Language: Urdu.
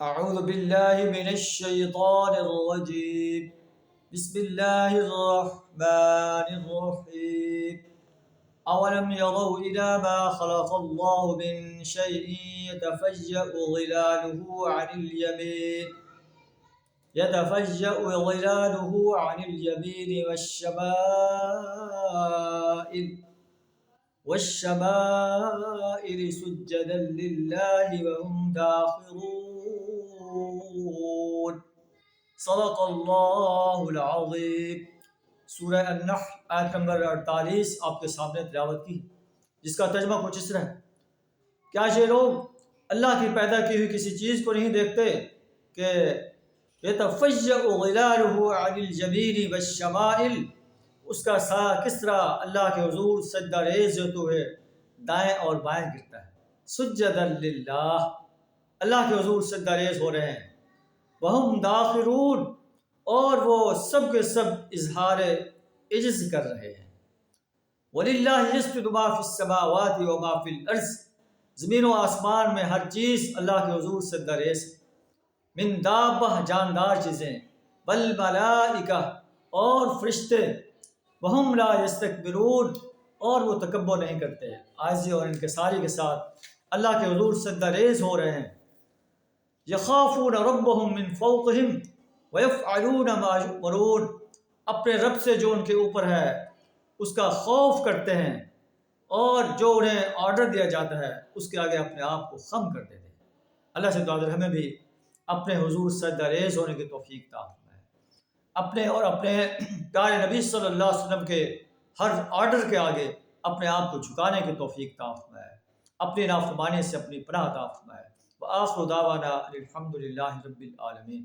أعوذ بالله من الشيطان الرجيم. بسم الله الرحمن الرحيم. أولم يروا إلى ما خلق الله من شيء يتفجأ ظلاله عن اليمين والشمائل سجدا لله وهم داخرون. صدق اللہ العظیم. سورہ النحل آیت نمبر 48 آپ کے سامنے تلاوت کی، جس کا ترجمہ کچھ اس طرح ہے: کیا یہ لوگ اللہ کی پیدا کی ہوئی کسی چیز کو نہیں دیکھتے کہ یتفجأ ظلالہ عن الیمین والشمائل، اس کا سایہ کس طرح اللہ کے حضور سجدہ ریز ہوتے ہوئے دائیں اور بائیں گرتا ہے. سجدا للہ، اللہ کے حضور سجدہ ریز ہو رہے ہیں. وہم داخرون، اور وہ سب کے سب اظہار عجز کر رہے ہیں. وَلِلَّهِ يَسْجُدُ مَا فِي السَّمَاوَاتِ وَمَا فِي الْأَرْضِ، زمین و آسمان میں ہر چیز اللہ کے حضور سجدہ ریز ہے. من دابہ، جاندار چیزیں، والملائکہ، اور فرشتے، وہم لا یستکبرون، اور وہ تکبر نہیں کرتے. عاجزی اور انکساری کے ساتھ اللہ کے حضور سجدہ ریز ہو رہے ہیں. یخافون ربهم من فوقهم ویفعلون ما یؤمرون، اپنے رب سے جو ان کے اوپر ہے اس کا خوف کرتے ہیں، اور جو انہیں آرڈر دیا جاتا ہے اس کے آگے اپنے آپ کو خم کر دیتے ہیں. اللہ سے دعا ہمیں بھی اپنے حضور سجدہ ریز ہونے کی توفیق عطا فرمائے. اپنے اور اپنے پیارے نبی صلی اللہ علیہ وسلم کے ہر آرڈر کے آگے اپنے آپ کو جھکانے کی توفیق عطا فرمائے. اپنی نافرمانی سے اپنی پناہ عطا فرمائے. وآخر دعوانا الحمد للہ رب العالمین.